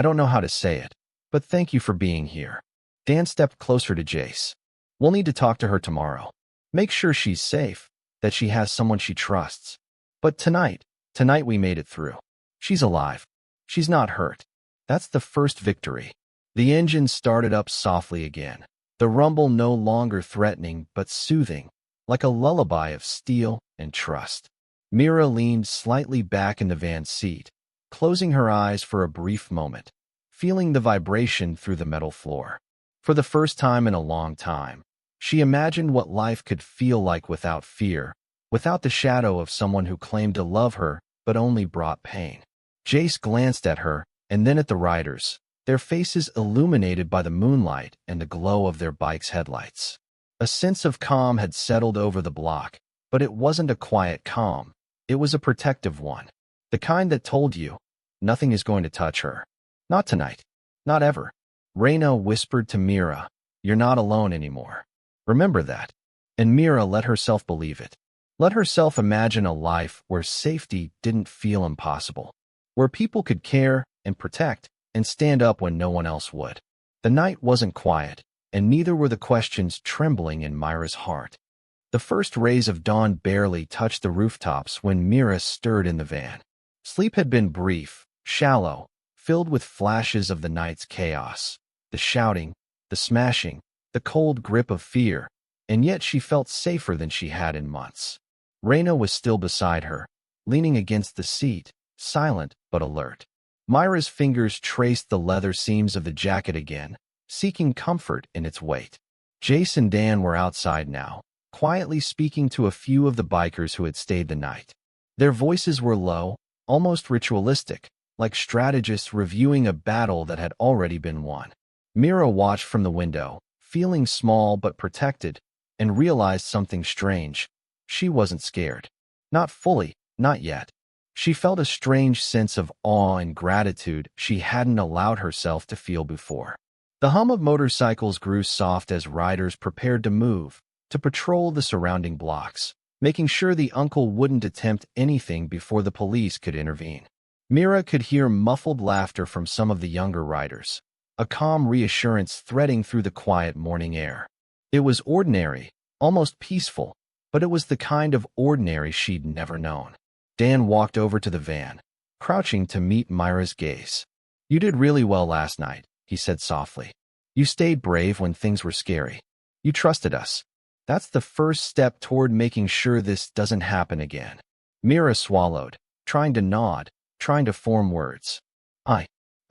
S1: don't know how to say it, but thank you for being here." Dan stepped closer to Jace. "We'll need to talk to her tomorrow. Make sure she's safe, that she has someone she trusts. But tonight we made it through. She's alive. She's not hurt. That's the first victory." The engine started up softly again, the rumble no longer threatening but soothing, like a lullaby of steel and trust. Mira leaned slightly back in the van seat, closing her eyes for a brief moment, feeling the vibration through the metal floor. For the first time in a long time, she imagined what life could feel like without fear, without the shadow of someone who claimed to love her but only brought pain. Jace glanced at her and then at the riders, their faces illuminated by the moonlight and the glow of their bikes' headlights. A sense of calm had settled over the block, but it wasn't a quiet calm. It was a protective one. The kind that told you, nothing is going to touch her. Not tonight. Not ever. Reina whispered to Mira, "You're not alone anymore. Remember that." And Mira let herself believe it. Let herself imagine a life where safety didn't feel impossible, where people could care and protect and stand up when no one else would. The night wasn't quiet, and neither were the questions trembling in Myra's heart. The first rays of dawn barely touched the rooftops when Mira stirred in the van. Sleep had been brief, shallow, filled with flashes of the night's chaos, the shouting, the smashing, the cold grip of fear, and yet she felt safer than she had in months. Reina was still beside her, leaning against the seat, silent but alert. Myra's fingers traced the leather seams of the jacket again, seeking comfort in its weight. Jace and Dan were outside now, quietly speaking to a few of the bikers who had stayed the night. Their voices were low, almost ritualistic, like strategists reviewing a battle that had already been won. Mira watched from the window, feeling small but protected, and realized something strange. She wasn't scared. Not fully, not yet. She felt a strange sense of awe and gratitude she hadn't allowed herself to feel before. The hum of motorcycles grew soft as riders prepared to move, to patrol the surrounding blocks. making sure the uncle wouldn't attempt anything before the police could intervene. Mira could hear muffled laughter from some of the younger riders, a calm reassurance threading through the quiet morning air. It was ordinary, almost peaceful, but it was the kind of ordinary she'd never known. Dan walked over to the van, crouching to meet Myra's gaze. "You did really well last night," he said softly. "You stayed brave when things were scary. You trusted us. That's the first step toward making sure this doesn't happen again." Mira swallowed, trying to nod, trying to form words. I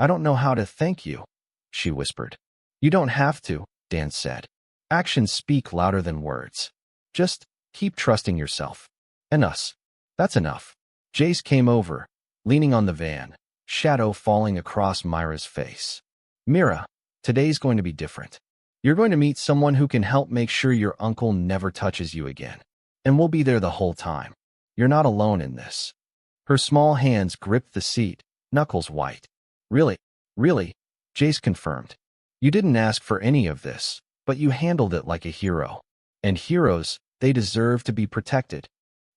S1: don't know how to thank you," she whispered. "You don't have to," Dan said. "Actions speak louder than words. Just keep trusting yourself. And us. That's enough." Jace came over, leaning on the van, shadow falling across Myra's face. "Mira, today's going to be different. You're going to meet someone who can help make sure your uncle never touches you again. And we'll be there the whole time. You're not alone in this." Her small hands gripped the seat, knuckles white. Really, Jace confirmed. "You didn't ask for any of this, but you handled it like a hero. And heroes, they deserve to be protected."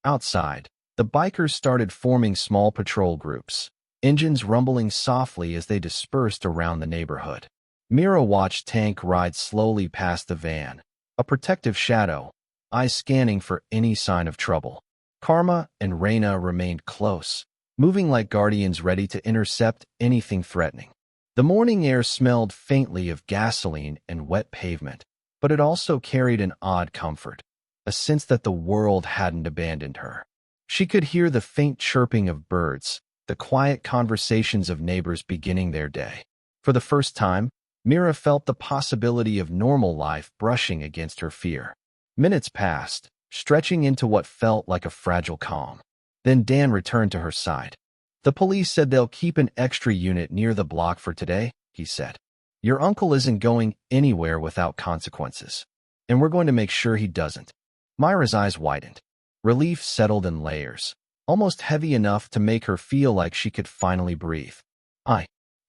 S1: Outside, the bikers started forming small patrol groups, engines rumbling softly as they dispersed around the neighborhood. Mira watched Tank ride slowly past the van, a protective shadow, eyes scanning for any sign of trouble. Karma and Reyna remained close, moving like guardians ready to intercept anything threatening. The morning air smelled faintly of gasoline and wet pavement, but it also carried an odd comfort, a sense that the world hadn't abandoned her. She could hear the faint chirping of birds, the quiet conversations of neighbors beginning their day. For the first time, Mira felt the possibility of normal life brushing against her fear. Minutes passed, stretching into what felt like a fragile calm. Then Dan returned to her side. "The police said they'll keep an extra unit near the block for today," he said. "Your uncle isn't going anywhere without consequences, and we're going to make sure he doesn't." Myra's eyes widened. Relief settled in layers, almost heavy enough to make her feel like she could finally breathe.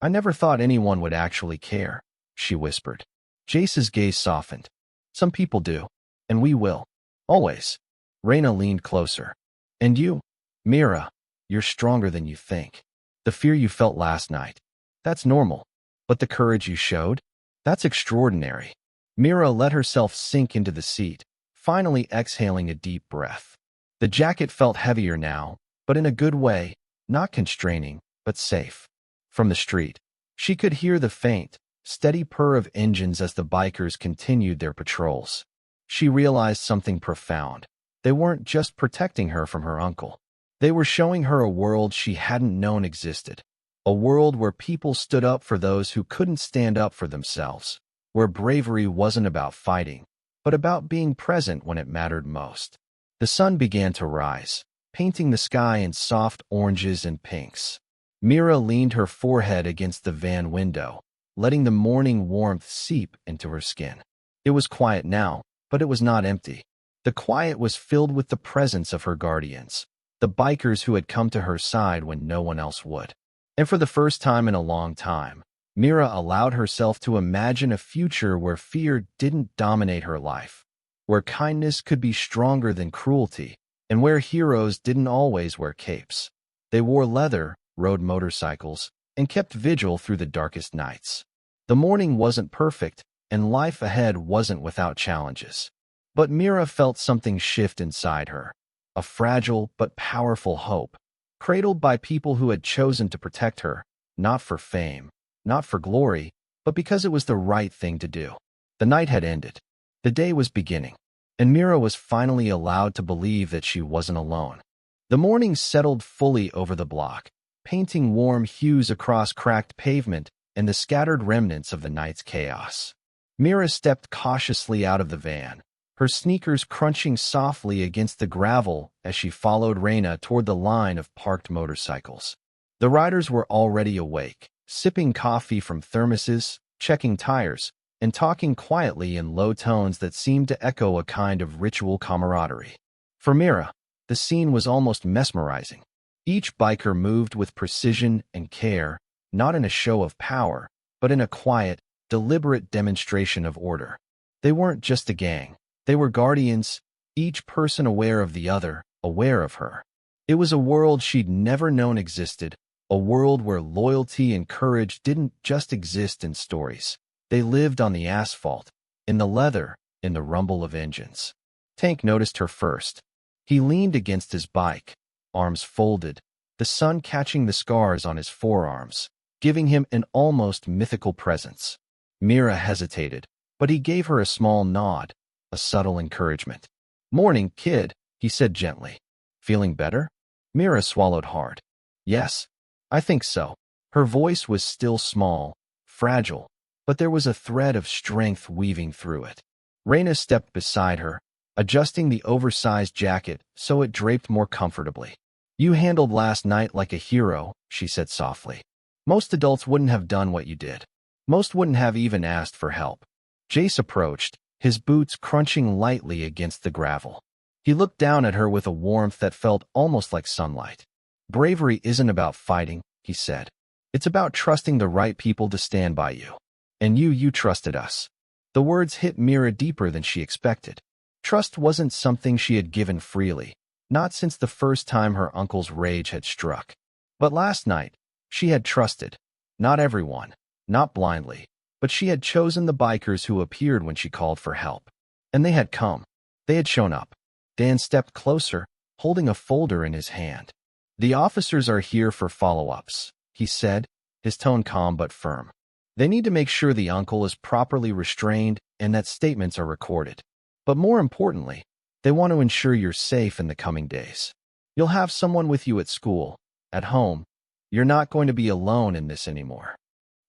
S1: I never thought anyone would actually care," she whispered. Jace's gaze softened. "Some people do, and we will. Always." Reyna leaned closer. "And you, Mira, you're stronger than you think. The fear you felt last night, that's normal. But the courage you showed, that's extraordinary." Mira let herself sink into the seat, finally exhaling a deep breath. The jacket felt heavier now, but in a good way, not constraining, but safe. From the street, she could hear the faint, steady purr of engines as the bikers continued their patrols. She realized something profound. They weren't just protecting her from her uncle. They were showing her a world she hadn't known existed. A world where people stood up for those who couldn't stand up for themselves. Where bravery wasn't about fighting, but about being present when it mattered most. The sun began to rise, painting the sky in soft oranges and pinks. Mira leaned her forehead against the van window, letting the morning warmth seep into her skin. It was quiet now, but it was not empty. The quiet was filled with the presence of her guardians, the bikers who had come to her side when no one else would. And for the first time in a long time, Mira allowed herself to imagine a future where fear didn't dominate her life, where kindness could be stronger than cruelty, and where heroes didn't always wear capes. They wore leather, rode motorcycles, and kept vigil through the darkest nights. The morning wasn't perfect, and life ahead wasn't without challenges. But Mira felt something shift inside her, a fragile but powerful hope, cradled by people who had chosen to protect her, not for fame, not for glory, but because it was the right thing to do. The night had ended. The day was beginning, and Mira was finally allowed to believe that she wasn't alone. The morning settled fully over the block, painting warm hues across cracked pavement and the scattered remnants of the night's chaos. Mira stepped cautiously out of the van, her sneakers crunching softly against the gravel as she followed Reyna toward the line of parked motorcycles. The riders were already awake, sipping coffee from thermoses, checking tires, and talking quietly in low tones that seemed to echo a kind of ritual camaraderie. For Mira, the scene was almost mesmerizing. Each biker moved with precision and care, not in a show of power, but in a quiet, deliberate demonstration of order. They weren't just a gang. They were guardians, each person aware of the other, aware of her. It was a world she'd never known existed, a world where loyalty and courage didn't just exist in stories. They lived on the asphalt, in the leather, in the rumble of engines. Tank noticed her first. He leaned against his bike, arms folded, the sun catching the scars on his forearms, giving him an almost mythical presence. Mira hesitated, but he gave her a small nod, a subtle encouragement. "Morning, kid," he said gently. "Feeling better?" Mira swallowed hard. "Yes, I think so." Her voice was still small, fragile, but there was a thread of strength weaving through it. Raina stepped beside her, adjusting the oversized jacket so it draped more comfortably. "You handled last night like a hero," she said softly. "Most adults wouldn't have done what you did. Most wouldn't have even asked for help." Jace approached, his boots crunching lightly against the gravel. He looked down at her with a warmth that felt almost like sunlight. "Bravery isn't about fighting," he said. "It's about trusting the right people to stand by you. And you trusted us." The words hit Mira deeper than she expected. Trust wasn't something she had given freely, not since the first time her uncle's rage had struck. But last night, she had trusted. Not everyone, not blindly, but she had chosen the bikers who appeared when she called for help. And they had come. They had shown up. Dan stepped closer, holding a folder in his hand. "The officers are here for follow-ups," he said, his tone calm but firm. "They need to make sure the uncle is properly restrained and that statements are recorded. But more importantly, they want to ensure you're safe in the coming days. You'll have someone with you at school, at home. You're not going to be alone in this anymore."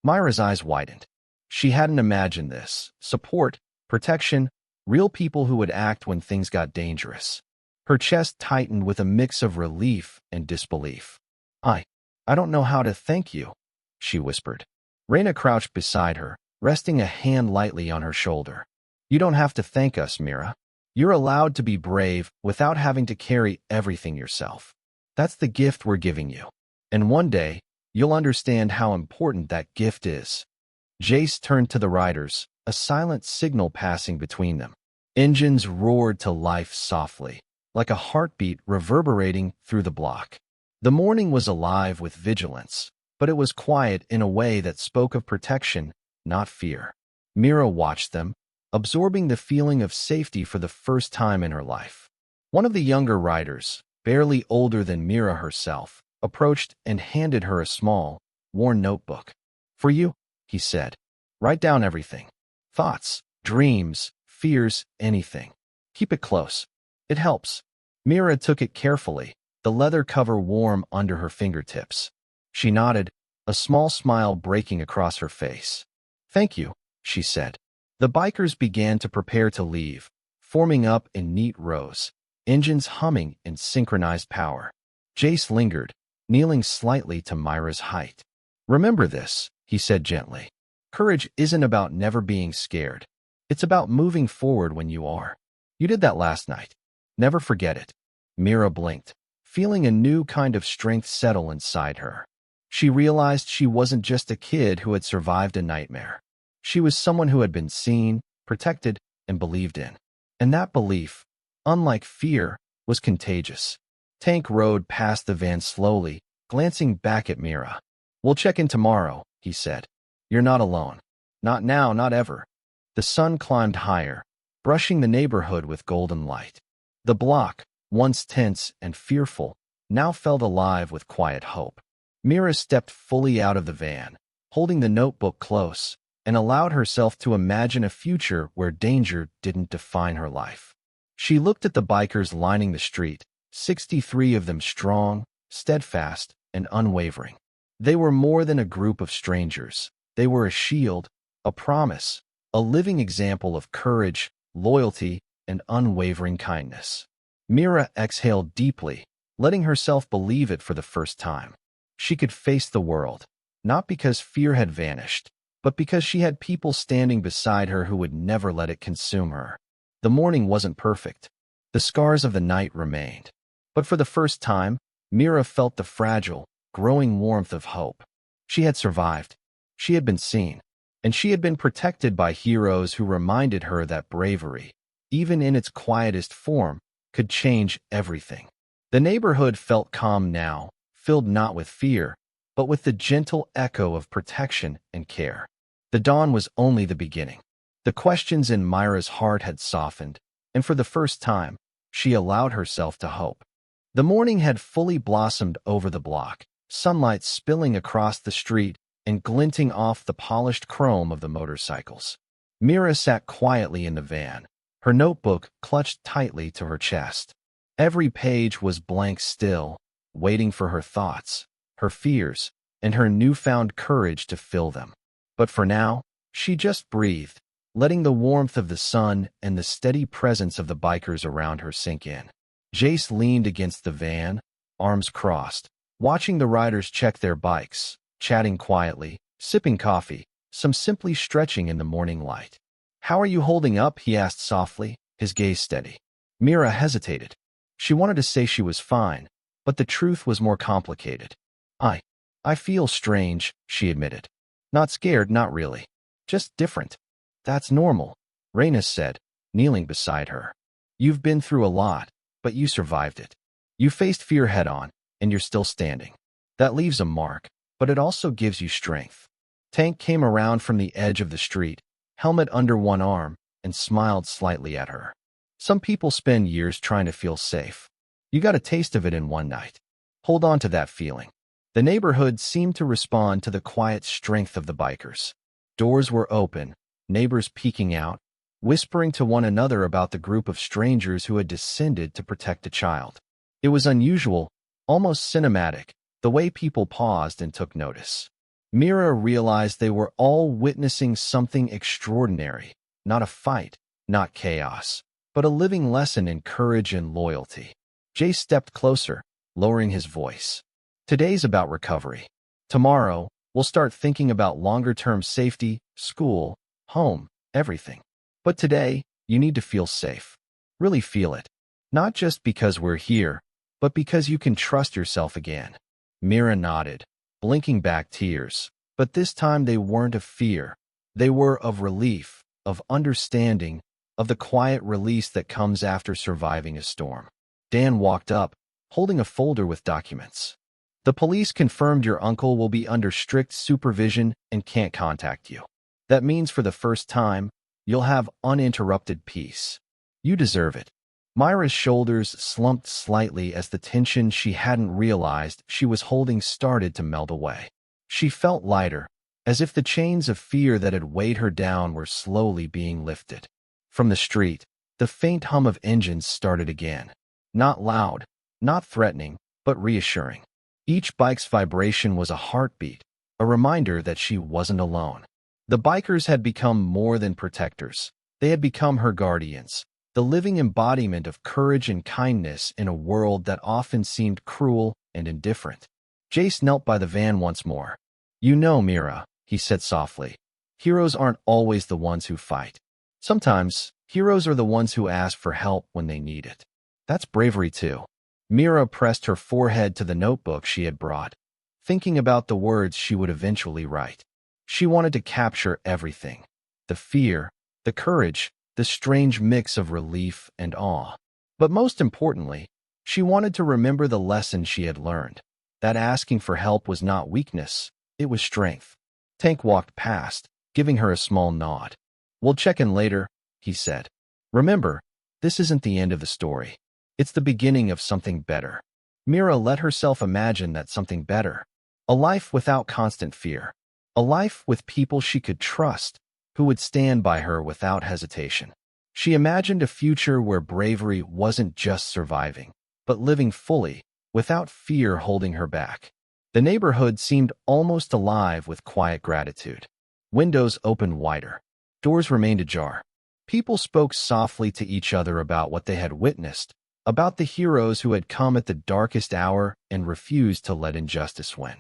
S1: Myra's eyes widened. She hadn't imagined this. Support, protection, real people who would act when things got dangerous. Her chest tightened with a mix of relief and disbelief. I don't know how to thank you," she whispered. Raina crouched beside her, resting a hand lightly on her shoulder. "You don't have to thank us, Mira. You're allowed to be brave without having to carry everything yourself. That's the gift we're giving you. And one day, you'll understand how important that gift is." Jace turned to the riders, a silent signal passing between them. Engines roared to life softly, like a heartbeat reverberating through the block. The morning was alive with vigilance, but it was quiet in a way that spoke of protection, not fear. Mira watched them, absorbing the feeling of safety for the first time in her life. One of the younger riders, barely older than Mira herself, approached and handed her a small, worn notebook. "For you," he said. "Write down everything. Thoughts, dreams, fears, anything. Keep it close. It helps." Mira took it carefully, the leather cover warm under her fingertips. She nodded, a small smile breaking across her face. "Thank you," she said. The bikers began to prepare to leave, forming up in neat rows, engines humming in synchronized power. Jace lingered, kneeling slightly to Myra's height. "Remember this," he said gently. "Courage isn't about never being scared. It's about moving forward when you are. You did that last night. Never forget it." Mira blinked, feeling a new kind of strength settle inside her. She realized she wasn't just a kid who had survived a nightmare. She was someone who had been seen, protected, and believed in. And that belief, unlike fear, was contagious. Tank rode past the van slowly, glancing back at Mira. "We'll check in tomorrow," he said. "You're not alone. Not now, not ever." The sun climbed higher, brushing the neighborhood with golden light. The block, once tense and fearful, now felt alive with quiet hope. Mira stepped fully out of the van, holding the notebook close, and allowed herself to imagine a future where danger didn't define her life. She looked at the bikers lining the street, 63 of them strong, steadfast, and unwavering. They were more than a group of strangers. They were a shield, a promise, a living example of courage, loyalty, and unwavering kindness. Mira exhaled deeply, letting herself believe it for the first time. She could face the world, not because fear had vanished, but because she had people standing beside her who would never let it consume her. The morning wasn't perfect. The scars of the night remained. But for the first time, Mira felt the fragile, growing warmth of hope. She had survived. She had been seen. And she had been protected by heroes who reminded her that bravery, even in its quietest form, could change everything. The neighborhood felt calm now, filled not with fear, but with the gentle echo of protection and care. The dawn was only the beginning. The questions in Myra's heart had softened, and for the first time, she allowed herself to hope. The morning had fully blossomed over the block, sunlight spilling across the street and glinting off the polished chrome of the motorcycles. Mira sat quietly in the van, her notebook clutched tightly to her chest. Every page was blank still, waiting for her thoughts, her fears, and her newfound courage to fill them. But for now, she just breathed, letting the warmth of the sun and the steady presence of the bikers around her sink in. Jace leaned against the van, arms crossed, watching the riders check their bikes, chatting quietly, sipping coffee, some simply stretching in the morning light. "How are you holding up?" he asked softly, his gaze steady. Mira hesitated. She wanted to say she was fine, but the truth was more complicated. I feel strange," she admitted. "Not scared, not really. Just different." "That's normal," Raina said, kneeling beside her. "You've been through a lot, but you survived it. You faced fear head-on, and you're still standing. That leaves a mark, but it also gives you strength." Tank came around from the edge of the street, helmet under one arm, and smiled slightly at her. "Some people spend years trying to feel safe. You got a taste of it in one night. Hold on to that feeling." The neighborhood seemed to respond to the quiet strength of the bikers. Doors were open, neighbors peeking out, whispering to one another about the group of strangers who had descended to protect a child. It was unusual, almost cinematic, the way people paused and took notice. Mira realized they were all witnessing something extraordinary, not a fight, not chaos, but a living lesson in courage and loyalty. Jay stepped closer, lowering his voice. "Today's about recovery. Tomorrow, we'll start thinking about longer-term safety, school, home, everything. But today, you need to feel safe. Really feel it. Not just because we're here, but because you can trust yourself again." Mira nodded, blinking back tears. But this time they weren't of fear. They were of relief, of understanding, of the quiet release that comes after surviving a storm. Dan walked up, holding a folder with documents. "The police confirmed your uncle will be under strict supervision and can't contact you. That means for the first time, you'll have uninterrupted peace. You deserve it." Myra's shoulders slumped slightly as the tension she hadn't realized she was holding started to melt away. She felt lighter, as if the chains of fear that had weighed her down were slowly being lifted. From the street, the faint hum of engines started again. Not loud, not threatening, but reassuring. Each bike's vibration was a heartbeat, a reminder that she wasn't alone. The bikers had become more than protectors. They had become her guardians, the living embodiment of courage and kindness in a world that often seemed cruel and indifferent. Jace knelt by the van once more. "You know, Mira," he said softly, "heroes aren't always the ones who fight. Sometimes, heroes are the ones who ask for help when they need it. That's bravery too." Mira pressed her forehead to the notebook she had brought, thinking about the words she would eventually write. She wanted to capture everything: the fear, the courage, the strange mix of relief and awe. But most importantly, she wanted to remember the lesson she had learned, that asking for help was not weakness, it was strength. Tank walked past, giving her a small nod. "We'll check in later," he said. "Remember, this isn't the end of the story. It's the beginning of something better." Mira let herself imagine that something better. A life without constant fear. A life with people she could trust, who would stand by her without hesitation. She imagined a future where bravery wasn't just surviving, but living fully, without fear holding her back. The neighborhood seemed almost alive with quiet gratitude. Windows opened wider. Doors remained ajar. People spoke softly to each other about what they had witnessed, about the heroes who had come at the darkest hour and refused to let injustice win.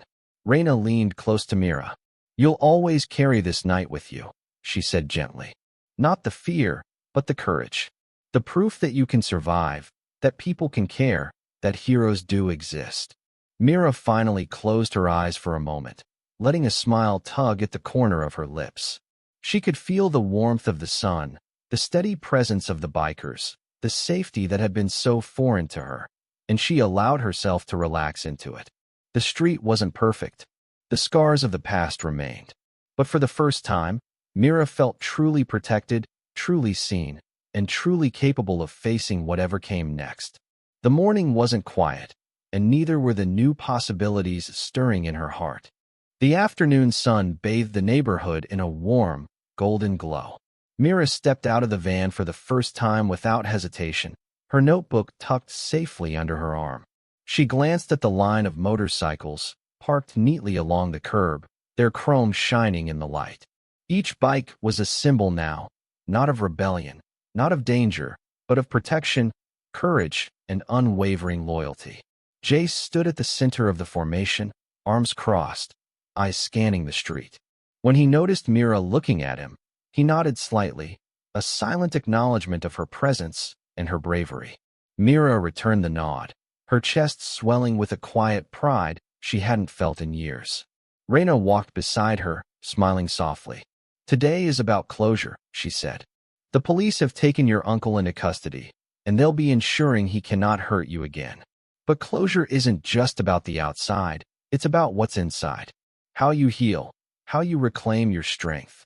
S1: Raina leaned close to Mira. "You'll always carry this night with you," she said gently. "Not the fear, but the courage. The proof that you can survive, that people can care, that heroes do exist." Mira finally closed her eyes for a moment, letting a smile tug at the corner of her lips. She could feel the warmth of the sun, the steady presence of the bikers, the safety that had been so foreign to her, and she allowed herself to relax into it. The street wasn't perfect. The scars of the past remained. But for the first time, Mira felt truly protected, truly seen, and truly capable of facing whatever came next. The morning wasn't quiet, and neither were the new possibilities stirring in her heart. The afternoon sun bathed the neighborhood in a warm, golden glow. Mira stepped out of the van for the first time without hesitation, her notebook tucked safely under her arm. She glanced at the line of motorcycles, parked neatly along the curb, their chrome shining in the light. Each bike was a symbol now, not of rebellion, not of danger, but of protection, courage, and unwavering loyalty. Jace stood at the center of the formation, arms crossed, eyes scanning the street. When he noticed Mira looking at him, he nodded slightly, a silent acknowledgement of her presence and her bravery. Mira returned the nod, her chest swelling with a quiet pride she hadn't felt in years. Reyna walked beside her, smiling softly. "Today is about closure," she said. "The police have taken your uncle into custody, and they'll be ensuring he cannot hurt you again. But closure isn't just about the outside, it's about what's inside. How you heal, how you reclaim your strength."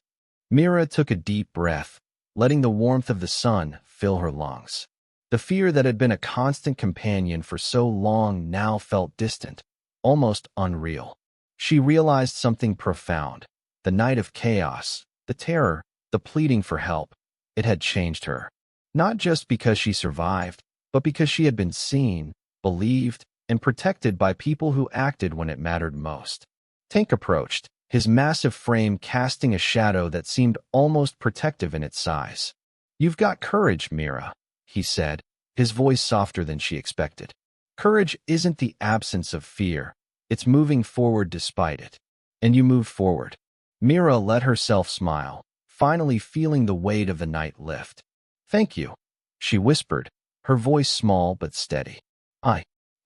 S1: Mira took a deep breath, letting the warmth of the sun fill her lungs. The fear that had been a constant companion for so long now felt distant, almost unreal. She realized something profound. The night of chaos, the terror, the pleading for help, it had changed her. Not just because she survived, but because she had been seen, believed, and protected by people who acted when it mattered most. Tank approached, his massive frame casting a shadow that seemed almost protective in its size. "You've got courage, Mira," he said, his voice softer than she expected. "Courage isn't the absence of fear, it's moving forward despite it. And you moved forward." Mira let herself smile, finally feeling the weight of the night lift. "Thank you," she whispered, her voice small but steady.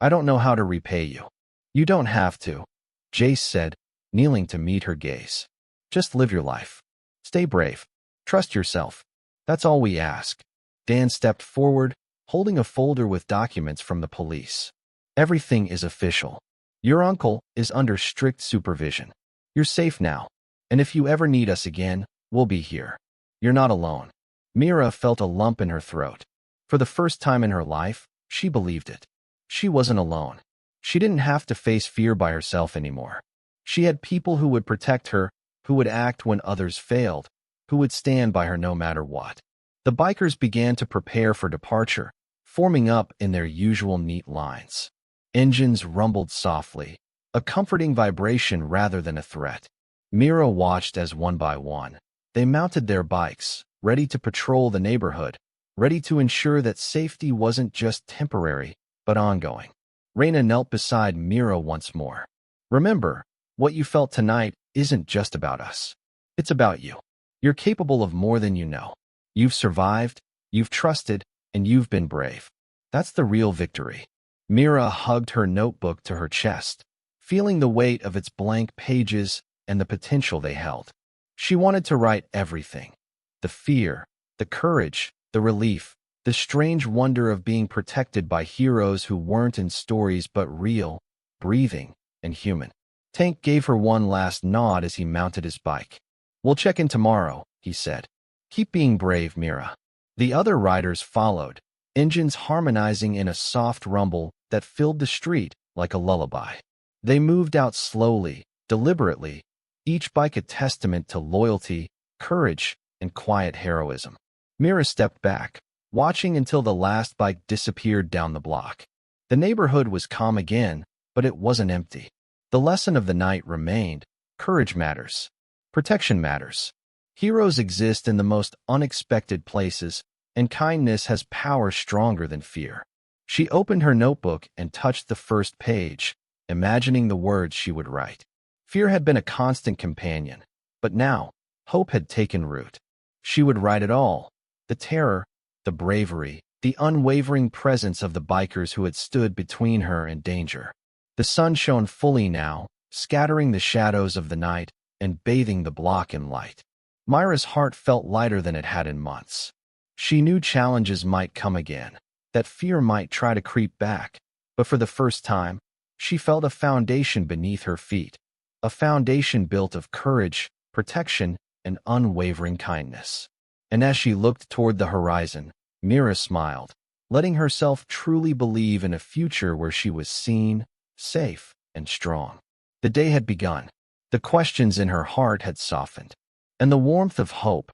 S1: I don't know how to repay you." "You don't have to," Jace said, kneeling to meet her gaze. "Just live your life. Stay brave. Trust yourself. That's all we ask." Dan stepped forward, holding a folder with documents from the police. "Everything is official. Your uncle is under strict supervision. You're safe now, and if you ever need us again, we'll be here. You're not alone." Mira felt a lump in her throat. For the first time in her life, she believed it. She wasn't alone. She didn't have to face fear by herself anymore. She had people who would protect her, who would act when others failed, who would stand by her no matter what. The bikers began to prepare for departure, forming up in their usual neat lines. Engines rumbled softly, a comforting vibration rather than a threat. Mira watched as one by one, they mounted their bikes, ready to patrol the neighborhood, ready to ensure that safety wasn't just temporary, but ongoing. Reyna knelt beside Mira once more. "Remember, what you felt tonight isn't just about us. It's about you. You're capable of more than you know. You've survived, you've trusted, and you've been brave. That's the real victory." Mira hugged her notebook to her chest, feeling the weight of its blank pages and the potential they held. She wanted to write everything. The fear, the courage, the relief, the strange wonder of being protected by heroes who weren't in stories but real, breathing, and human. Tank gave her one last nod as he mounted his bike. "We'll check in tomorrow," he said. "Keep being brave, Mira." The other riders followed, engines harmonizing in a soft rumble that filled the street like a lullaby. They moved out slowly, deliberately, each bike a testament to loyalty, courage, and quiet heroism. Mira stepped back, watching until the last bike disappeared down the block. The neighborhood was calm again, but it wasn't empty. The lesson of the night remained: courage matters. Protection matters. Heroes exist in the most unexpected places, and kindness has power stronger than fear. She opened her notebook and touched the first page, imagining the words she would write. Fear had been a constant companion, but now, hope had taken root. She would write it all: the terror, the bravery, the unwavering presence of the bikers who had stood between her and danger. The sun shone fully now, scattering the shadows of the night and bathing the block in light. Myra's heart felt lighter than it had in months. She knew challenges might come again, that fear might try to creep back, but for the first time, she felt a foundation beneath her feet, a foundation built of courage, protection, and unwavering kindness. And as she looked toward the horizon, Mira smiled, letting herself truly believe in a future where she was seen, safe, and strong. The day had begun. The questions in her heart had softened, and the warmth of hope